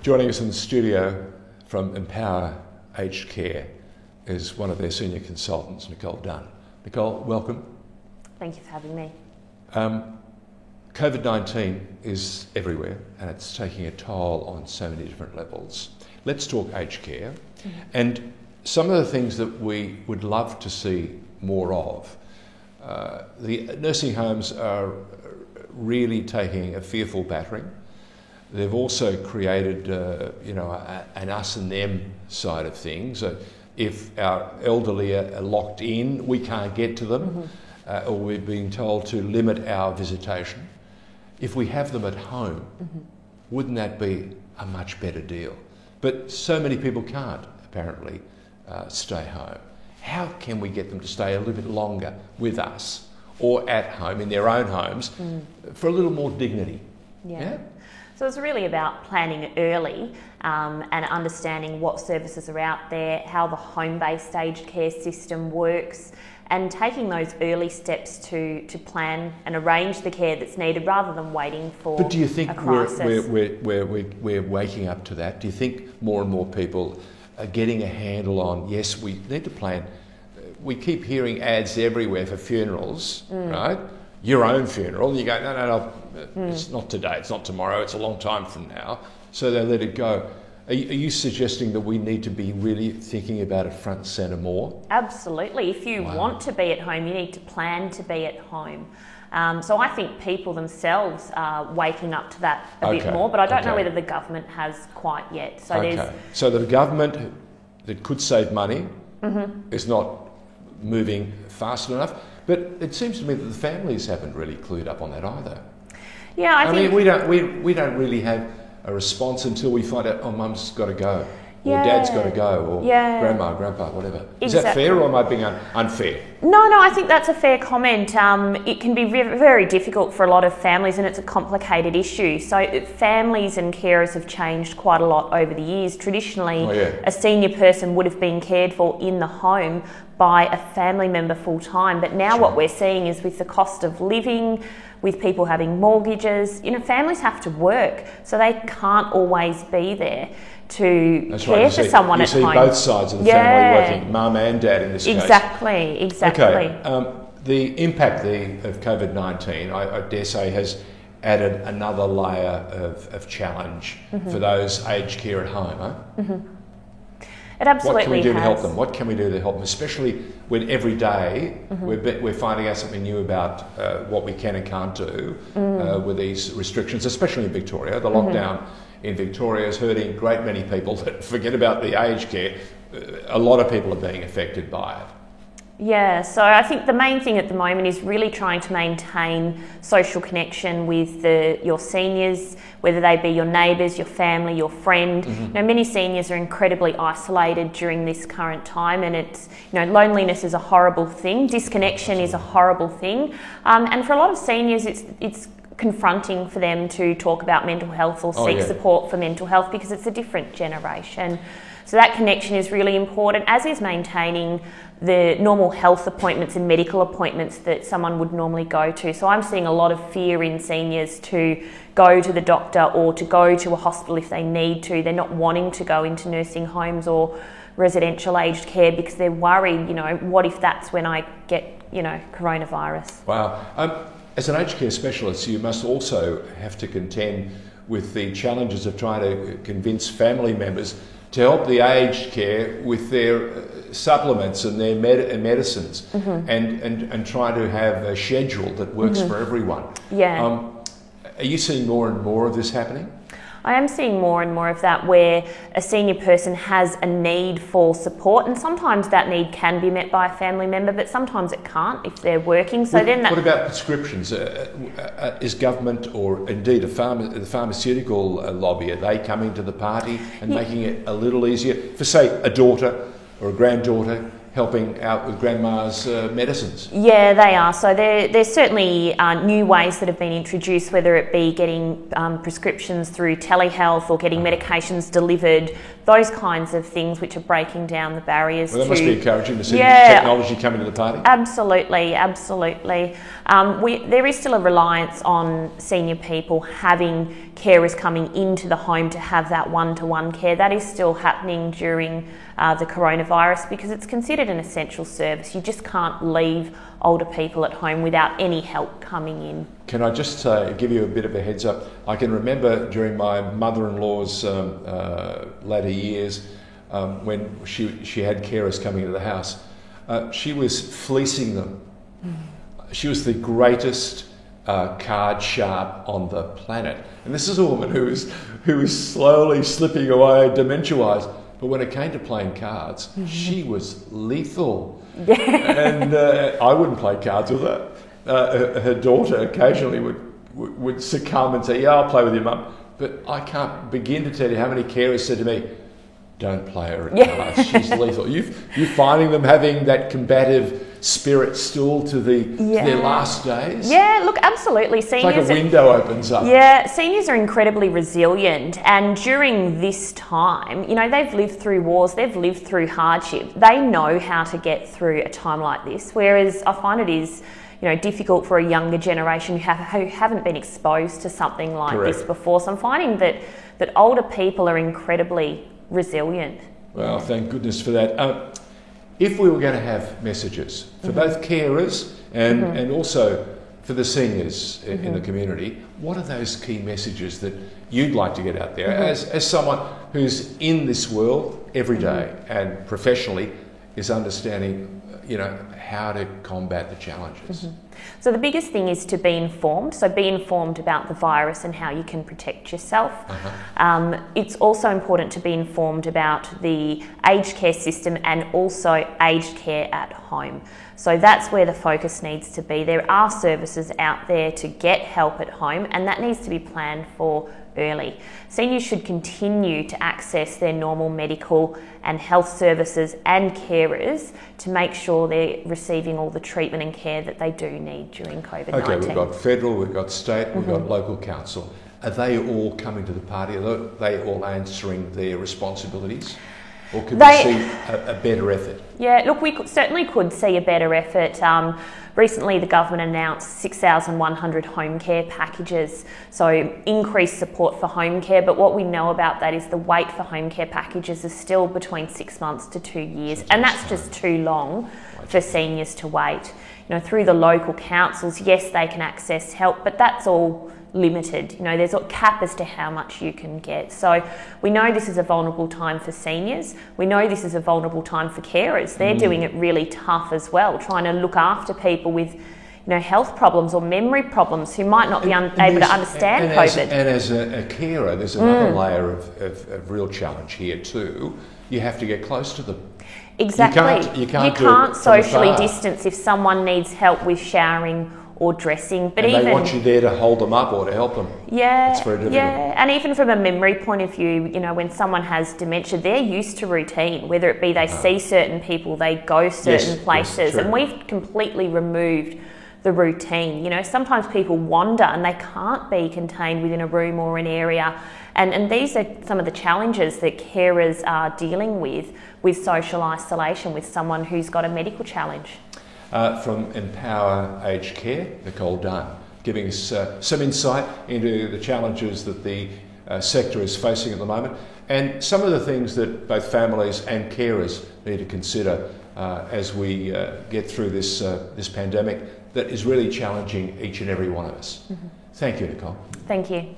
Joining us in the studio from Empower Aged Care is one of their senior consultants, Nicole Dunn. Nicole, welcome. Thank you for having me. COVID-19 is everywhere and it's taking a toll on so many different levels. Let's talk aged care and some of the things that we would love to see more of. The nursing homes are really taking a fearful battering. They've also created, an us and them side of things. If our elderly are locked in, we can't get to them, or we're being told to limit our visitation. If we have them at home, wouldn't that be a much better deal? But so many people can't, apparently, stay home. How can we get them to stay a little bit longer with us or at home in their own homes for a little more dignity? Yeah? So it's really about planning early and understanding what services are out there, how the home-based aged care system works, and taking those early steps to plan and arrange the care that's needed rather than waiting for a crisis. But do you think we're waking up to that? Do you think more and more people are getting a handle on, yes, we need to plan? We keep hearing ads everywhere for funerals, right? Your own funeral, and you go, no, it's not today, it's not tomorrow, it's a long time from now. So they let it go. Are you suggesting that we need to be really thinking about it front and centre more? Absolutely. If you want to be at home, you need to plan to be at home. So I think people themselves are waking up to that a bit more, but I don't know whether the government has quite yet. So the government that could save money is not moving fast enough, but it seems to me that the families haven't really clued up on that either. Yeah, I think we don't really have a response until we find out, oh, mum's got to go, or dad's got to go, or grandma, grandpa, whatever. Is that fair, or am I being unfair? No, I think that's a fair comment. It can be very difficult for a lot of families, and it's a complicated issue. So families and carers have changed quite a lot over the years. Traditionally, a senior person would have been cared for in the home by a family member full time, but now what we're seeing is with the cost of living, with people having mortgages, families have to work, so they can't always be there to care for someone at home. You see both sides of the family working, mum and dad in this case. Exactly. Okay, the impact of COVID-19, I dare say, has added another layer of challenge for those aged care at home, huh? It absolutely What can we do has. to help them? What can we do to help them? Especially when every day we're finding out something new about what we can and can't do with these restrictions, especially in Victoria. The lockdown in Victoria is hurting a great many people. Forget about the aged care. A lot of people are being affected by it. Yeah, so I think the main thing at the moment is really trying to maintain social connection with your seniors, whether they be your neighbours, your family, your friend. Many seniors are incredibly isolated during this current time, and it's loneliness is a horrible thing, disconnection is a horrible thing, and for a lot of seniors it's confronting for them to talk about mental health or seek support for mental health because it's a different generation. So that connection is really important, as is maintaining the normal health appointments and medical appointments that someone would normally go to. So I'm seeing a lot of fear in seniors to go to the doctor or to go to a hospital if they need to. They're not wanting to go into nursing homes or residential aged care because they're worried, what if that's when I get, coronavirus. Wow. As an aged care specialist, you must also have to contend with the challenges of trying to convince family members to help the aged care with their supplements and their medicines and try to have a schedule that works for everyone. Yeah. Are you seeing more and more of this happening? I am seeing more and more of that where a senior person has a need for support, and sometimes that need can be met by a family member, but sometimes it can't if they're working. So what about prescriptions? Is government or indeed the pharmaceutical lobby, are they coming to the party and making it a little easier for, say, a daughter or a granddaughter helping out with grandma's medicines. Yeah, they are. So there's certainly new ways that have been introduced, whether it be getting prescriptions through telehealth or getting medications delivered, those kinds of things which are breaking down the barriers. Well, that must be encouraging to see technology coming to the party. Absolutely, absolutely. There is still a reliance on senior people having carers coming into the home to have that one-to-one care. That is still happening during the coronavirus because it's considered an essential service. You just can't leave older people at home without any help coming in. Can I just give you a bit of a heads up? I can remember during my mother-in-law's latter years when she had carers coming into the house, she was fleecing them. She was the greatest card sharp on the planet. And this is a woman who was slowly slipping away dementia-wise. But when it came to playing cards, she was lethal. Yeah. And I wouldn't play cards with her. Her daughter occasionally would succumb and say, yeah, I'll play with your mum. But I can't begin to tell you how many carers said to me, don't play her at cards, she's lethal. You finding them having that combative spirit still to their last days? Yeah, look, absolutely. It's like a window opens up. Yeah, seniors are incredibly resilient, and during this time, they've lived through wars, they've lived through hardship. They know how to get through a time like this, whereas I find it is difficult for a younger generation who haven't been exposed to something like this before. So I'm finding that older people are incredibly resilient. Well, thank goodness for that. If we were going to have messages for both carers and also for the seniors in the community, what are those key messages that you'd like to get out there as someone who's in this world every day and professionally is understanding, how to combat the challenges? So the biggest thing is to be informed. So be informed about the virus and how you can protect yourself. It's also important to be informed about the aged care system and also aged care at home. So that's where the focus needs to be. There are services out there to get help at home, and that needs to be planned for early. Seniors should continue to access their normal medical and health services and carers to make sure they're receiving all the treatment and care that they do need during COVID-19. Okay, we've got federal, we've got state, we've got local council. Are they all coming to the party? Are they all answering their responsibilities? Or could we see a better effort? Yeah, look, we certainly could see a better effort. Recently, the government announced 6,100 home care packages, so increased support for home care. But what we know about that is the wait for home care packages is still between 6 months to 2 years, and that's just too long for seniors to wait. Through the local councils, yes, they can access help, but that's all limited. There's a cap as to how much you can get. So we know this is a vulnerable time for seniors. We know this is a vulnerable time for carers. They're doing it really tough as well, trying to look after people with health problems or memory problems who might not be able to understand COVID. As a carer, there's another layer of real challenge here too. You have to get close to them. Exactly. You can't socially distance if someone needs help with showering or dressing, but they want you there to hold them up or to help them. Yeah, it's very difficult. Yeah, and even from a memory point of view, when someone has dementia, they're used to routine. Whether it be they see certain people, they go certain places, and we've completely removed the routine. Sometimes people wander and they can't be contained within a room or an area, and these are some of the challenges that carers are dealing with social isolation with someone who's got a medical challenge. From Empower Aged Care, Nicole Dunn, giving us some insight into the challenges that the sector is facing at the moment and some of the things that both families and carers need to consider as we get through this pandemic that is really challenging each and every one of us. Thank you, Nicole. Thank you.